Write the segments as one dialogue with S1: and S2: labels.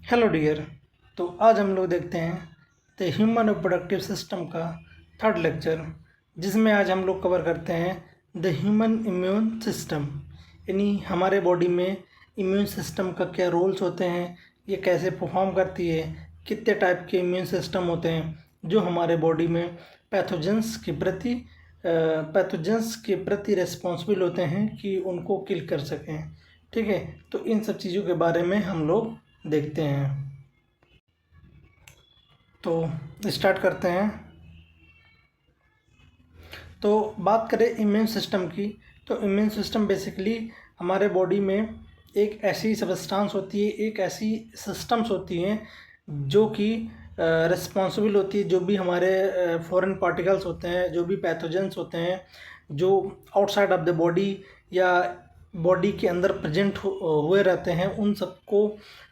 S1: Hello dear. तो आज हम लोग देखते हैं द ह्यूमन रिप्रोडक्टिव सिस्टम का थर्ड लेक्चर, जिसमें आज हम लोग कवर करते हैं द ह्यूमन इम्यून सिस्टम, यानी हमारे बॉडी में इम्यून सिस्टम का क्या रोल्स होते हैं, ये कैसे परफॉर्म करती है, कितने टाइप के इम्यून सिस्टम होते हैं जो हमारे बॉडी में पैथोजेंस के प्रति रिस्पॉन्सिबल होते हैं कि उनको किल कर सकें। ठीक है, तो इन सब चीज़ों के बारे में हम लोग देखते हैं। तो स्टार्ट करते हैं। तो बात करें इम्यून सिस्टम की, तो इम्यून सिस्टम बेसिकली हमारे बॉडी में एक ऐसी सब्सटेंस होती है, एक ऐसी सिस्टम्स होती हैं जो कि रिस्पॉन्सिबल होती है, जो भी हमारे फॉरेन पार्टिकल्स होते हैं, जो भी पैथोजेंस होते हैं जो आउटसाइड ऑफ द बॉडी या बॉडी के अंदर प्रेजेंट हुए रहते हैं, उन सबको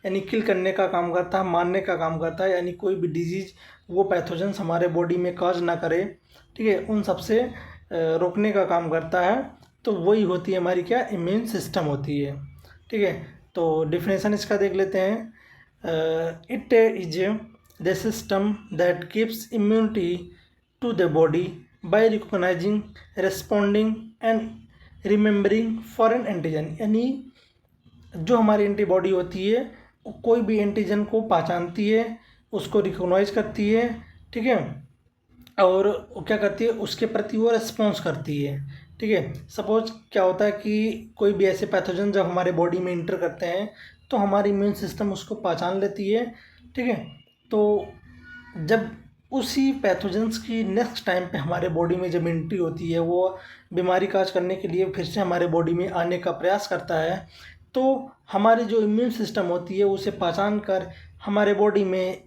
S1: यानी किल करने का काम करता है, मारने का काम करता है, यानी कोई भी डिजीज़ वो पैथोजेंस हमारे बॉडी में काज ना करे। ठीक है, उन सबसे रोकने का काम करता है। तो वही होती है हमारी क्या, इम्यून सिस्टम होती है। ठीक है, तो डिफिनेशन इसका देख लेते हैं। It is the system that keeps immunity to the body by recognising, responding and remembering foreign antigen, यानी जो हमारी एंटीबॉडी होती है वो कोई भी एंटीजन को पहचानती है, उसको रिकॉग्नाइज करती है। ठीक है, और वो क्या करती है, उसके प्रति वो रिस्पॉन्स करती है। ठीक है, सपोज क्या होता है कि कोई भी ऐसे पैथोजन जब हमारे बॉडी में इंटर करते हैं तो हमारी इम्यून सिस्टम उसको पहचान लेती है। ठीक है, तो जब उसी पैथोजेंस की नेक्स्ट टाइम पे हमारे बॉडी में जब एंट्री होती है, वो बीमारी काज करने के लिए फिर से हमारे बॉडी में आने का प्रयास करता है, तो हमारी जो इम्यून सिस्टम होती है उसे पहचान कर हमारे बॉडी में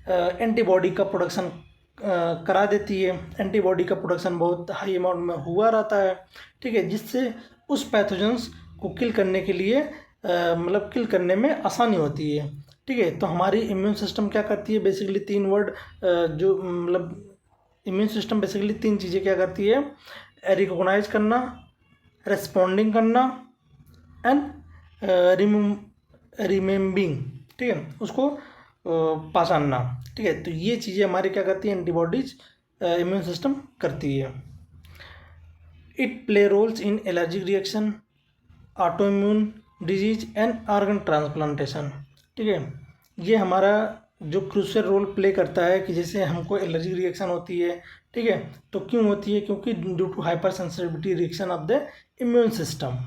S1: एंटीबॉडी का प्रोडक्शन करा देती है। एंटीबॉडी का प्रोडक्शन बहुत हाई अमाउंट में हुआ रहता है। ठीक है, जिससे उस पैथोजेंस को किल करने के लिए मतलब किल करने में आसानी होती है। ठीक है, तो हमारी इम्यून सिस्टम क्या करती है, बेसिकली तीन वर्ड जो मतलब इम्यून सिस्टम बेसिकली तीन चीज़ें क्या करती है, रिकॉग्नाइज करना, रिस्पॉन्डिंग करना एंड रिमेम्बिंग। ठीक है, उसको पहचानना। ठीक है, तो ये चीज़ें हमारी क्या करती है, एंटीबॉडीज इम्यून सिस्टम करती है। It play roles in allergic reaction, auto immune disease and organ transplantation. ठीक है, ये हमारा जो क्रूशियल रोल प्ले करता है कि जैसे हमको एलर्जिक रिएक्शन होती है। ठीक है, तो क्यों होती है, क्योंकि due to hyper sensitivity reaction of the immune system.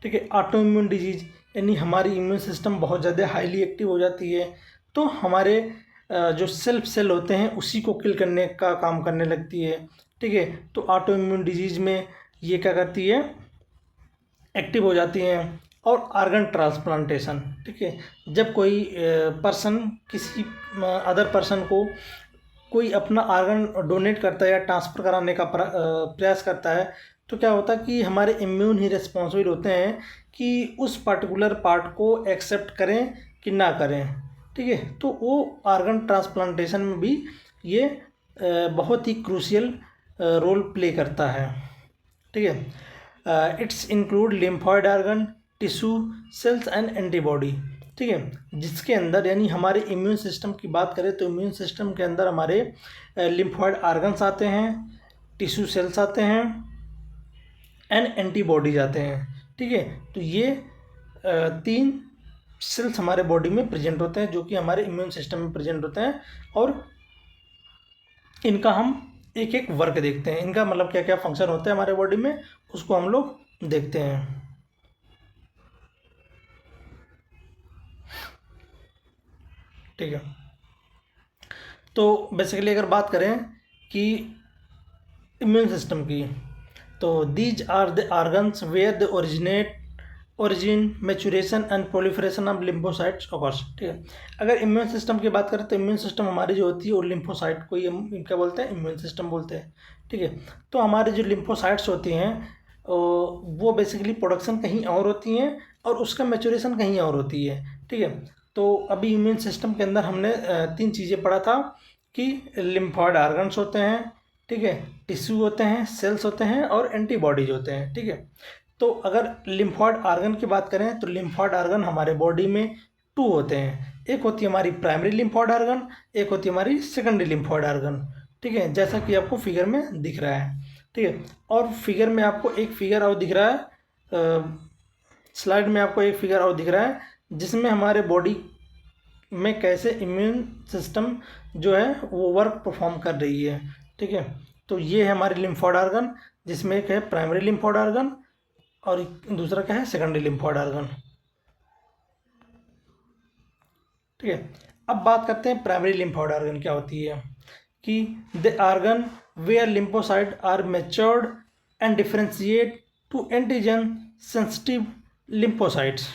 S1: ठीक है, ऑटो इम्यून डिजीज यानी हमारी इम्यून सिस्टम बहुत ज़्यादा हाईली एक्टिव हो जाती है, तो हमारे जो सेल होते हैं उसी को किल करने का काम करने लगती है। ठीक है, तो ऑटो इम्यून डिजीज में ये क्या करती है, एक्टिव हो जाती हैं। और ऑर्गन ट्रांसप्लांटेशन, ठीक है, जब कोई पर्सन किसी अदर पर्सन को कोई अपना ऑर्गन डोनेट करता है या ट्रांसफ़र कराने का प्रयास करता है, तो क्या होता है कि हमारे इम्यून ही रिस्पॉन्सिबल होते हैं कि उस पर्टिकुलर पार्ट को एक्सेप्ट करें कि ना करें। ठीक है, तो वो ऑर्गन ट्रांसप्लांटेशन में भी ये बहुत ही क्रूशियल रोल प्ले करता है। ठीक है, it's include lymphoid organ, tissue, cells and antibody. ठीक है, जिसके अंदर यानी हमारे इम्यून सिस्टम की बात करें तो इम्यून सिस्टम के अंदर हमारे लिम्फॉइड ऑर्गन्स आते हैं, टिश्यू सेल्स आते हैं एंड एंटीबॉडीज आते हैं। ठीक है, तो ये तीन सेल्स हमारे बॉडी में प्रेजेंट होते हैं जो कि हमारे इम्यून सिस्टम में प्रेजेंट होते हैं, और इनका हम एक एक वर्क देखते हैं, इनका मतलब क्या क्या फंक्शन होता है हमारे बॉडी में, उसको हम लोग देखते हैं। ठीक है, तो बेसिकली अगर बात करें कि इम्यून सिस्टम की, तो these are the organs where the origin maturation and proliferation of lymphocytes occurs. ठीक है, अगर इम्यून सिस्टम की बात करें तो इम्यून सिस्टम हमारी जो होती है वो लिम्फोसाइट को ही हम क्या बोलते हैं, इम्यून सिस्टम बोलते हैं। ठीक है, तो हमारे जो लिम्फोसाइट्स होती हैं वो बेसिकली प्रोडक्शन कहीं और होती हैं और उसका मैचुरेशन कहीं और होती है। ठीक है, तो अभी इम्यून सिस्टम के अंदर हमने तीन चीज़ें पढ़ा था कि लिम्फॉइड ऑर्गन्स होते हैं, ठीक है, टिश्यू होते हैं, सेल्स होते हैं और एंटीबॉडीज होते हैं। ठीक है, तो अगर लिम्फॉइड ऑर्गन की बात करें तो लिम्फॉइड ऑर्गन हमारे बॉडी में टू होते हैं। एक होती है हमारी प्राइमरी लिम्फोइड ऑर्गन, एक होती है हमारी सेकेंडरी लिम्फोइड ऑर्गन। ठीक है, जैसा कि आपको फिगर में दिख रहा है। ठीक है, और फिगर में आपको एक फिगर और दिख रहा है, स्लाइड में आपको एक फिगर और दिख रहा है जिसमें हमारे बॉडी में कैसे इम्यून सिस्टम जो है वो वर्क परफॉर्म कर रही है। ठीक है, तो ये है हमारी लिम्फोइड ऑर्गन, जिसमें एक है प्राइमरी लिम्फोइड ऑर्गन और दूसरा क्या है, सेकेंडरी लिम्फोइड ऑर्गन। ठीक है, अब बात करते हैं प्राइमरी लिम्फोइड ऑर्गन क्या होती है। कि the organ where lymphocyte are matured and differentiate to antigen sensitive lymphocytes.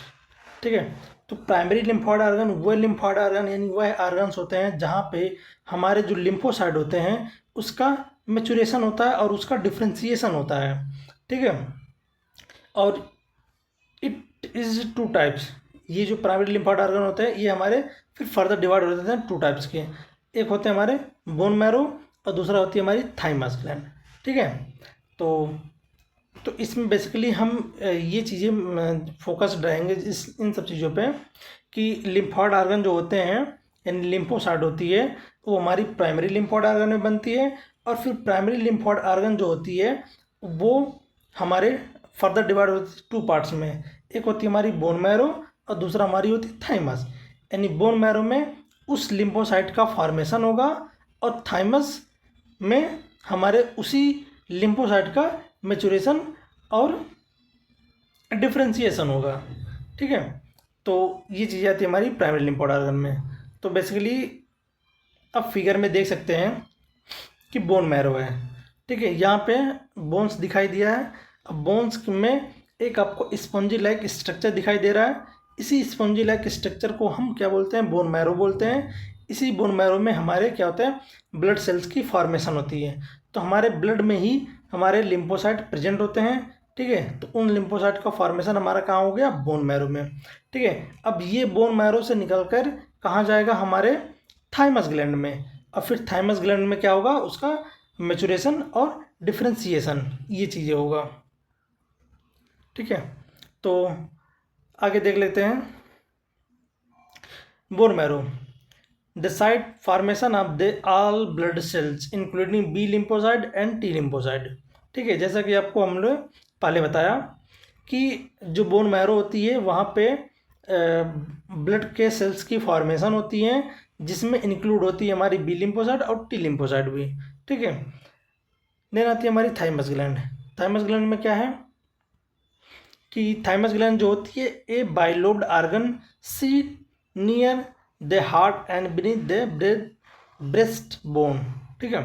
S1: ठीक है, तो प्राइमरी लिम्फोइड ऑर्गन वह लिम्फोइड ऑर्गन यानी वह ऑर्गन्स होते हैं जहाँ पे हमारे जो लिम्फोसाइट होते हैं उसका मैच्योरेशन होता है और उसका डिफरेंशिएशन होता है। ठीक है, और इट इज़ टू टाइप्स। ये जो प्राइमरी लिम्फोइड ऑर्गन होते हैं ये हमारे फिर फर्दर डिवाइड हो जाते हैं टू टाइप्स के। एक होते हैं हमारे बोन मैरो और दूसरा होती है हमारी थाइमस ग्लैंड। ठीक है, तो इसमें बेसिकली हम ये चीज़ें फोकस्ड रहेंगे इन सब चीज़ों पे कि लिम्फोइड ऑर्गन जो होते हैं यानी लिम्फोसाइट होती है वो हमारी प्राइमरी लिम्फोइड ऑर्गन में बनती है, और फिर प्राइमरी लिम्फोइड ऑर्गन जो होती है वो हमारे फर्दर डिवाइड होती है टू पार्ट्स में। एक होती है हमारी बोन मैरो और दूसरा हमारी होती है थाइमस। यानी बोन मैरो में उस लिम्फोसाइट का फॉर्मेशन होगा और थाइमस में हमारे उसी लिम्फोसाइट का मैच्योरेशन और डिफरेंशिएशन होगा। ठीक है, तो ये चीज़ें आती है हमारी प्राइमरी लिम्फोइड ऑर्गन में। तो बेसिकली अब फिगर में देख सकते हैं कि बोन मैरो है। ठीक है, यहाँ पे बोन्स दिखाई दिया है। अब बोन्स में एक आपको स्पंजी लाइक स्ट्रक्चर दिखाई दे रहा है। इसी स्पंजी लाइक स्ट्रक्चर को हम क्या बोलते हैं, बोन मैरो बोलते हैं। इसी बोन मैरो में हमारे क्या होता है, ब्लड सेल्स की फॉर्मेशन होती है। तो हमारे ब्लड में ही हमारे लिम्फोसाइट प्रेजेंट होते हैं। ठीक है, तो उन लिम्फोसाइट का फॉर्मेशन हमारा कहाँ हो गया, बोन मैरो में। ठीक है, अब ये बोन मैरो से निकलकर कहाँ जाएगा, हमारे थाइमस ग्लैंड में। और फिर थाइमस ग्लैंड में क्या होगा, उसका मैच्योरेशन और डिफरेंशिएशन ये चीज़ें होगा। ठीक है, तो आगे देख लेते हैं bone marrow. The site formation of the all blood cells including B lymphocyte and T lymphocyte. ठीक है, जैसा कि आपको हमने पहले बताया कि जो बोन मैरो होती है वहाँ पे ब्लड के सेल्स की फॉर्मेशन होती है जिसमें इंक्लूड होती है हमारी बी लिम्फोसाइट और टी लिम्फोसाइट भी। ठीक है, देन आती है हमारी थाइमस ग्लैंड। थाइमस ग्लैंड में क्या है कि थाइमस ग्लैंड जो होती है a bilobed organ see near the heart and beneath the breast bone. ठीक है,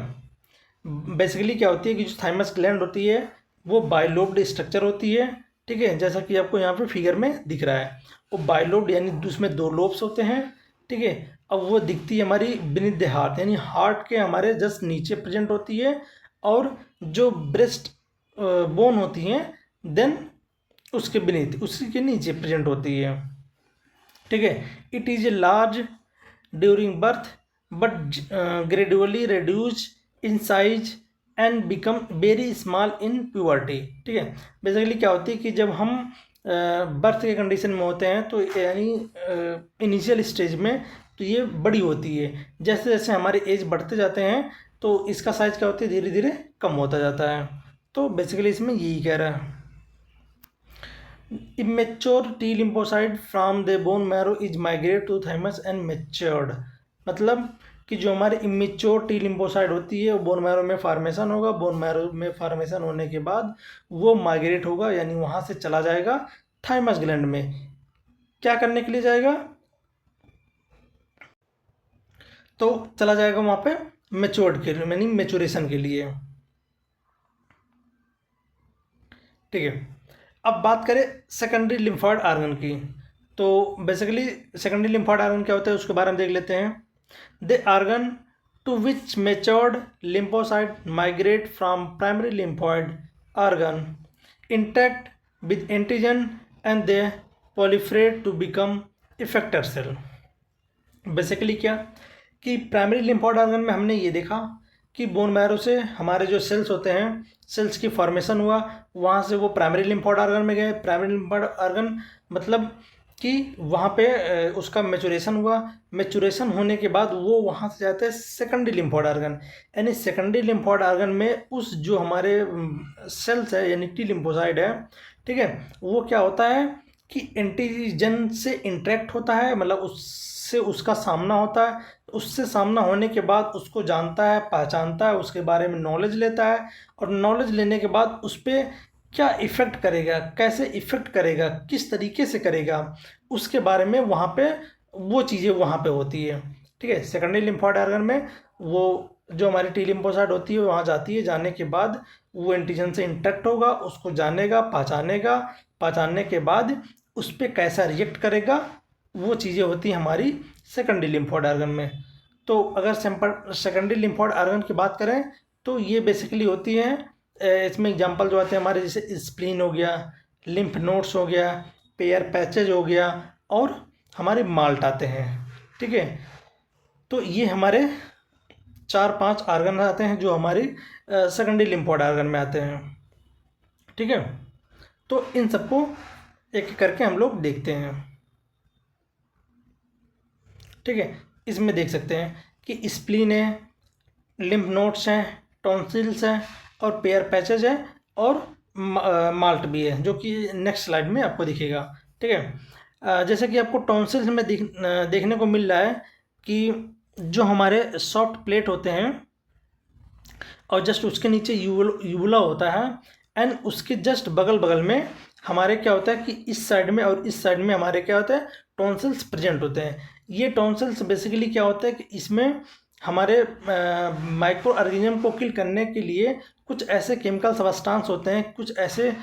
S1: बेसिकली क्या होती है कि जो थाइमस ग्लैंड होती है वो बाइलोब्ड स्ट्रक्चर होती है। ठीक है, जैसा कि आपको यहाँ पे फिगर में दिख रहा है, वो बाइलोब्ड यानी उसमें दो लोब्स होते हैं। ठीक है, अब वो दिखती है हमारी बीनीथ द हार्ट यानी हार्ट के हमारे जस्ट नीचे प्रेजेंट होती है, और जो ब्रेस्ट बोन होती हैं देन उसके बीनीथ उसी के नीचे प्रेजेंट होती है। ठीक है, it is a large during birth but gradually reduce in size and become very small in puberty. ठीक है, बेसिकली क्या होती है कि जब हम बर्थ के कंडीशन में होते हैं तो यानी इनिशियल स्टेज में तो ये बड़ी होती है। जैसे जैसे हमारे एज बढ़ते जाते हैं तो इसका साइज क्या होती है, धीरे धीरे कम होता जाता है। तो बेसिकली इसमें यही कह रहा है। immature T lymphocyte from the bone marrow is migrate to thymus and matured। मतलब कि जो हमारे इमेच्योर टी लिम्फोसाइट होती है वो बोन मैरो में फॉर्मेशन होगा। बोन मैरो में फॉर्मेशन होने के बाद वो माइग्रेट होगा यानी वहाँ से चला जाएगा थाइमस ग्लैंड में। क्या करने के लिए जाएगा, तो चला जाएगा वहाँ पे मैच्योर्ड के लिए यानी मैच्योरेशन के लिए। ठीक है, अब बात करें सेकेंडरी लिम्फोइड ऑर्गन की। तो बेसिकली सेकेंडरी लिम्फोइड ऑर्गन क्या होता है उसके बारे में देख लेते हैं। The organ to which matured lymphocyte migrate from primary lymphoid organ intact with antigen and they proliferate to become effector cell. Basically क्या कि प्राइमरी लिम्फोइड ऑर्गन में हमने ये देखा कि बोन मैरो से हमारे जो सेल्स होते हैं सेल्स की फॉर्मेशन हुआ, वहाँ से वो प्राइमरी लिम्फोइड ऑर्गन में गए। प्राइमरी लिम्फोइड ऑर्गन मतलब कि वहाँ पे उसका मैचुरेशन हुआ। मैचुरेशन होने के बाद वो वहाँ से जाते हैं सेकेंडरी लिम्फोइड ऑर्गन, यानी सेकेंडरी लिम्फोइड ऑर्गन में उस जो हमारे सेल्स है यानी टी लिम्फोसाइड है, ठीक है, वो क्या होता है कि एंटीजन से इंटरेक्ट होता है, मतलब उससे उसका सामना होता है। उससे सामना होने के बाद उसको जानता है, पहचानता है, उसके बारे में नॉलेज लेता है, और नॉलेज लेने के बाद उस पर क्या इफ़ेक्ट करेगा, कैसे इफ़ेक्ट करेगा, किस तरीके से करेगा, उसके बारे में वहाँ पे वो चीज़ें वहाँ पे होती है। ठीक है, सेकेंडरी लिम्फोइड ऑर्गन में वो जो हमारी टी लिम्फोसाइट होती है वहाँ जाती है, जाने के बाद वो एंटीजन से इंटरेक्ट होगा, उसको जानेगा, पहचानेगा, पहचानने के बाद उस पर कैसा रिएक्ट करेगा, वो चीज़ें होती हैं हमारी सेकेंडरी लिम्फोइड ऑर्गन में। तो अगर सेकेंडरी लिम्फोइड ऑर्गन की बात करें तो ये बेसिकली होती हैं, इसमें एग्जांपल जो आते हैं हमारे, जैसे स्प्लीन हो गया, लिम्फ नोड्स हो गया, पेयर पैचेज हो गया, और हमारे माल्ट आते हैं। ठीक है, तो ये हमारे 4-5 ऑर्गन आते हैं जो हमारी सेकेंडरी लिम्फोइड ऑर्गन में आते हैं। ठीक है, तो इन सबको एक एक करके हम लोग देखते हैं। ठीक है, इसमें देख सकते हैं कि स्प्लीन है, लिम्फ नोड्स हैं, टॉन्सिल्स हैं, और पेयर पैचेज है, और माल्ट भी है, जो कि नेक्स्ट स्लाइड में आपको दिखेगा। ठीक है, जैसे कि आपको टॉन्सिल्स में देखने को मिल रहा है कि जो हमारे सॉफ्ट प्लेट होते हैं और जस्ट उसके नीचे यूबुला होता है, एंड उसके जस्ट बगल बगल में हमारे क्या होता है कि इस साइड में और इस साइड में हमारे क्या होता है, टॉन्सिल्स प्रेजेंट होते हैं। ये टॉन्सिल्स बेसिकली क्या होता है कि इसमें हमारे माइक्रो ऑर्गेनिज्म को किल करने के लिए कुछ ऐसे केमिकल सब्सटेंस होते हैं, कुछ ऐसे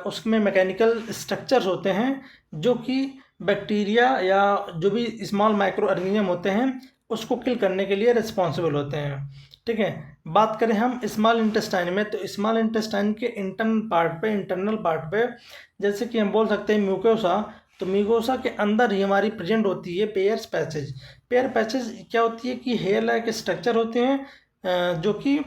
S1: उसमें मैकेनिकल स्ट्रक्चर्स होते हैं जो कि बैक्टीरिया या जो भी स्मॉल माइक्रो ऑर्गेनिज्म होते हैं उसको किल करने के लिए रिस्पॉन्सिबल होते हैं। ठीक है, बात करें हम स्मॉल इंटेस्टाइन में, तो स्मॉल इंटेस्टाइन के इंटरनल पार्ट पे जैसे कि हम बोल सकते हैं म्यूकोसा, तो म्यूकोसा के अंदर ही हमारी प्रेजेंट होती है पेयर पैचेज। पेयर पैचेज क्या होती है कि हेयर लाइक स्ट्रक्चर होते हैं जो कि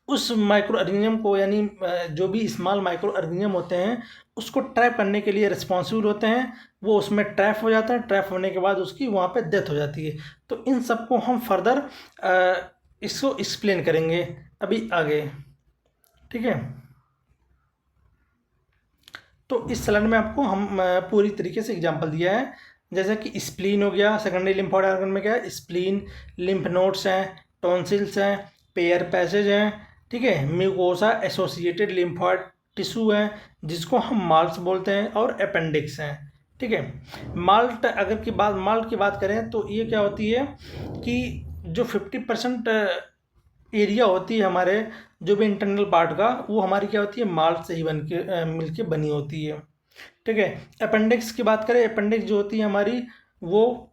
S1: उस माइक्रो ऑर्गेनिज्म को, यानी जो भी स्मॉल माइक्रो ऑर्गेनिज्म होते हैं उसको ट्रैप करने के लिए रिस्पॉन्सिबल होते हैं। वो उसमें ट्रैप हो जाता है, ट्रैप होने के बाद उसकी वहाँ पे डेथ हो जाती है। तो इन सबको हम फर्दर इसको एक्सप्लेन करेंगे अभी आगे। ठीक है, तो इस स्लाइड में आपको हम पूरी तरीके से एग्जांपल दिया है, जैसे कि स्प्लीन हो गया, सेकेंडरी लिम्फोइड ऑर्गन में क्या है, स्प्लीन, लिम्फ नोड्स हैं, टॉन्सिल्स हैं, पेयर पैसेज हैं, ठीक है, म्यूकोसा एसोसिएटेड लिम्फोइड टिश्यू है जिसको हम माल्ट बोलते हैं, और अपेंडिक्स हैं। ठीक है, माल्ट की बात करें तो ये क्या होती है कि जो 50% एरिया होती है हमारे जो भी इंटरनल पार्ट का, वो हमारी क्या होती है, माल्ट से ही मिल के बनी होती है। ठीक है, अपेंडिक्स की बात करें, अपेंडिक्स जो होती है हमारी, वो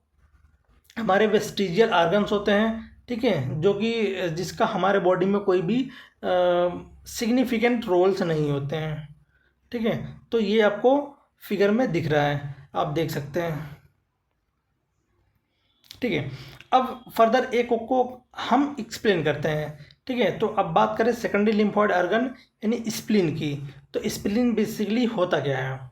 S1: हमारे वेस्टिजियल ऑर्गन्स होते हैं। ठीक है, जो कि जिसका हमारे बॉडी में कोई भी सिग्निफिकेंट रोल्स नहीं होते हैं। ठीक है, तो ये आपको फिगर में दिख रहा है, आप देख सकते हैं। ठीक है, अब फर्दर एक को हम एक्सप्लेन करते हैं। ठीक है, तो अब बात करें सेकेंडरी लिम्फोइड ऑर्गन यानी स्प्लीन की, तो स्प्लीन बेसिकली होता क्या है।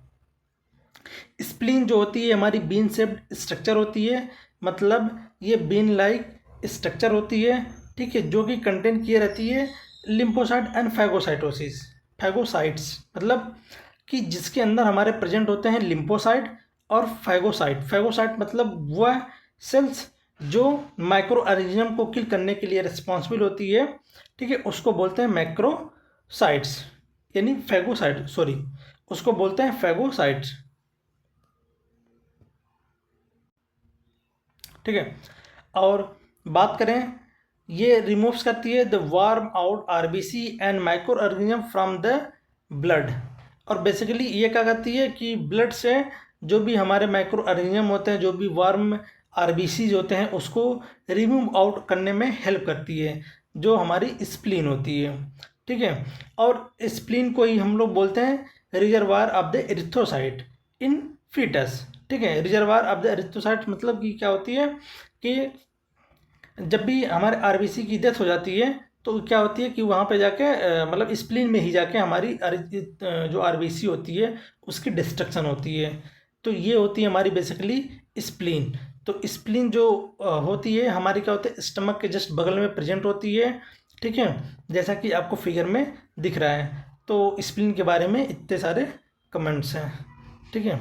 S1: स्प्लीन जो होती है हमारी बीन शेप्ड स्ट्रक्चर होती है, मतलब ये बीन लाइक स्ट्रक्चर होती है। ठीक है, जो कि कंटेन किए रहती है लिम्फोसाइट एंड फैगोसाइट्स, मतलब कि जिसके अंदर हमारे प्रेजेंट होते हैं लिम्फोसाइट और फैगोसाइट मतलब वह सेल्स जो माइक्रो ऑर्गेनिज्म को किल करने के लिए रिस्पॉन्सिबल होती है। ठीक है, उसको बोलते हैं मैक्रोसाइट्स, यानी फैगोसाइट, सॉरी, उसको बोलते हैं फैगोसाइट्स। ठीक है, और बात करें, ये रिमूव्स करती है the warm out RBC and micro organism from the blood, और बेसिकली ये क्या करती है कि ब्लड से जो भी हमारे माइक्रो ऑर्गेनिज्म होते हैं, जो भी वार्म आरबीसीज होते हैं, उसको रिमूव आउट करने में हेल्प करती है, जो हमारी स्प्लीन होती है। ठीक है, और स्प्लीन को ही हम लोग बोलते हैं reservoir of the erythrocyte in fetus. ठीक है, रिजर्वायर ऑफ द एरिथ्रोसाइट मतलब कि क्या होती है कि जब भी हमारे आरबीसी की डेथ हो जाती है तो क्या होती है कि वहाँ पे जाके मतलब स्प्लीन में ही जाके हमारी जो आरबीसी होती है उसकी डिस्ट्रक्शन होती है। तो ये होती है हमारी बेसिकली स्प्लीन। तो स्प्लीन जो होती है हमारी क्या होती है, स्टमक के जस्ट बगल में प्रेजेंट होती है, ठीक है, जैसा कि आपको फिगर में दिख रहा है। तो स्प्लीन के बारे में इतने सारे कमेंट्स हैं, ठीक है।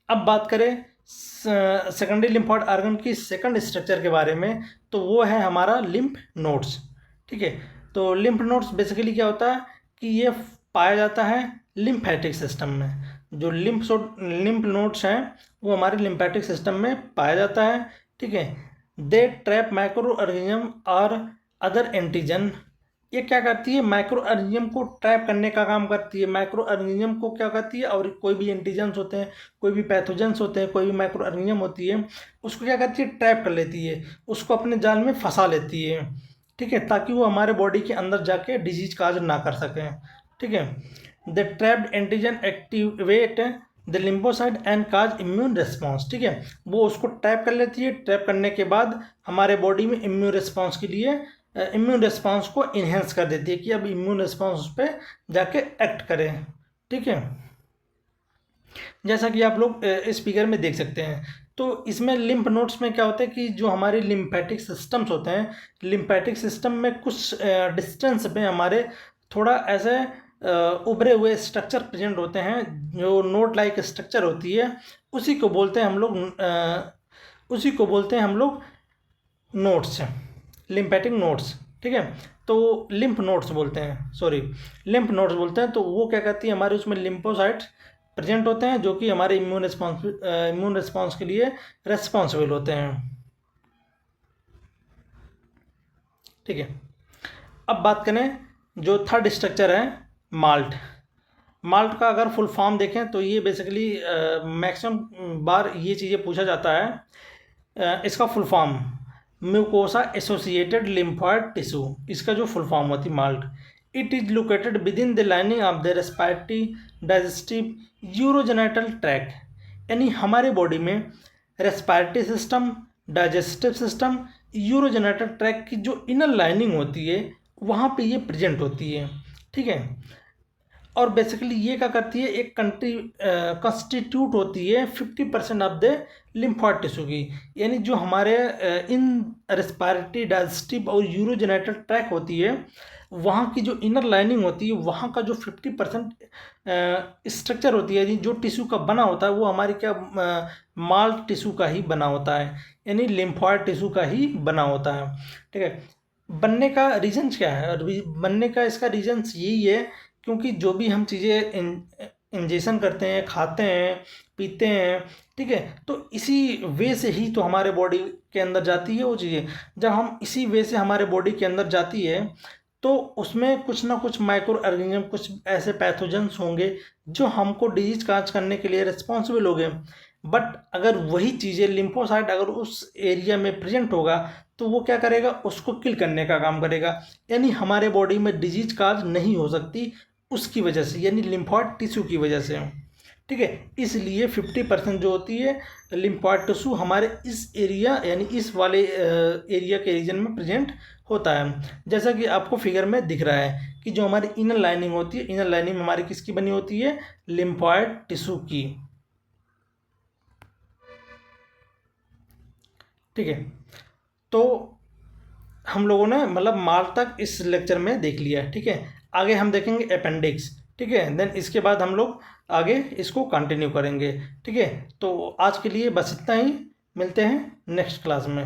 S1: अब बात करें सेकेंडरी लिम्फोइड ऑर्गन की सेकंड स्ट्रक्चर के बारे में, तो वो है हमारा लिम्फ नोड्स, ठीक है। तो लिम्फ नोड्स बेसिकली क्या होता है कि ये पाया जाता है लिम्फेटिक सिस्टम में। जो लिम्फ नोड्स हैं वो हमारे लिम्फेटिक सिस्टम में पाया जाता है, ठीक है। दे ट्रैप माइक्रो ऑर्गेनिज्म और अदर एंटीजन। ये क्या करती है, माइक्रो ऑर्गेनिज्म को ट्रैप करने का काम करती है। माइक्रो ऑर्गेनिज्म को क्या करती है, और कोई भी एंटीजन्स होते हैं, कोई भी पैथोजेंस होते हैं, कोई भी माइक्रो ऑर्गेनिज्म होती है, उसको क्या करती है, ट्रैप कर लेती है, उसको अपने जाल में फंसा लेती है, ठीक है, ताकि वो हमारे बॉडी के अंदर जाके डिजीज काज ना कर सकें, ठीक है। The trapped antigen activate the lymphocyte and cause immune response, ठीक है। वो उसको ट्रैप कर लेती है, ट्रैप करने के बाद हमारे बॉडी में इम्यून रिस्पॉन्स के लिए इम्यून रिस्पॉन्स को इन्हेंस कर देती है कि अब इम्यून रिस्पॉन्स उस पर जाके एक्ट करें, ठीक है। जैसा कि आप लोग इस फिगर में देख सकते हैं। तो इसमें लिम्फ नोड्स में क्या होता है कि जो हमारे लिम्फेटिक सिस्टम्स होते हैं, लिम्फेटिक सिस्टम में कुछ डिस्टेंस पे हमारे थोड़ा ऐसे उभरे हुए स्ट्रक्चर प्रेजेंट होते हैं, जो नोड लाइक स्ट्रक्चर होती है, उसी को बोलते हैं हम लोग नोड्स, लिम्फेटिक नोड्स, ठीक है। तो लिम्फ नोड्स बोलते हैं, लिम्फ नोड्स बोलते हैं। तो वो क्या कहती है, हमारे उसमें लिम्फोसाइट्स प्रेजेंट होते हैं जो कि हमारे इम्यून रिस्पॉन्स के लिए रेस्पॉन्सिबल होते हैं, ठीक है। अब बात करें जो थर्ड स्ट्रक्चर है, माल्ट। माल्ट का अगर फुल फॉर्म देखें तो ये बेसिकली मैक्सिमम बार ये चीज़ें पूछा जाता है। इसका full form mucosa associated lymphoid tissue, इसका जो फुल फॉर्म होती है malt. It is located with in the lining of the respiratory digestive urogenital tract, यानी हमारे बॉडी में respiratory system, digestive system, urogenital tract की जो इनर लाइनिंग होती है वहाँ पे ये प्रेजेंट होती है, ठीक है। और बेसिकली ये क्या करती है, एक कंस्टिट्यूट होती है 50% ऑफ द लिम्फोइड टिश्यू की, यानी जो हमारे इन रेस्पिरेटरी डाइजेस्टिव और यूरोजेनिटल ट्रैक होती है वहाँ की जो इनर लाइनिंग होती है, वहाँ का जो 50% स्ट्रक्चर होती है, जो टिश्यू का बना होता है वो हमारी क्या माल्ट टिश्यू का ही बना होता है, यानी लिम्फोइड टिश्यू का ही बना होता है, ठीक है। बनने का रीजन्स क्या है, और बनने का इसका रीजन्स यही है क्योंकि जो भी हम चीज़ें इंजेक्शन करते हैं, खाते हैं, पीते हैं, ठीक है, तो इसी वे से ही तो हमारे बॉडी के अंदर जाती है वो चीज़ें। जब हम इसी वे से हमारे बॉडी के अंदर जाती है तो उसमें कुछ ना कुछ माइक्रो ऑर्गेनिज्म, कुछ ऐसे पैथोजेंस होंगे जो हमको डिजीज काज करने के लिए रिस्पॉन्सिबल हो गए। बट अगर वही चीज़ें लिम्फोसाइट अगर उस एरिया में प्रेजेंट होगा तो वो क्या करेगा, उसको किल करने का काम करेगा, यानी हमारे बॉडी में डिजीज काज नहीं हो सकती उसकी वजह से, यानी लिम्फोइड टिश्यू की वजह से, ठीक है। इसलिए 50% जो होती है लिम्फोइड टिश्यू हमारे इस एरिया यानी इस वाले एरिया के रीजन में प्रेजेंट होता है। जैसा कि आपको फिगर में दिख रहा है कि जो हमारी इनर लाइनिंग होती है, इनर लाइनिंग हमारी किसकी बनी होती है, लिम्फोइड टिश्यू की, ठीक है। तो हम लोगों ने मतलब माल तक इस लेक्चर में देख लिया, ठीक है। आगे हम देखेंगे अपेंडिक्स, ठीक है, देन इसके बाद हम लोग आगे इसको कंटिन्यू करेंगे, ठीक है। तो आज के लिए बस इतना ही, मिलते हैं नेक्स्ट क्लास में।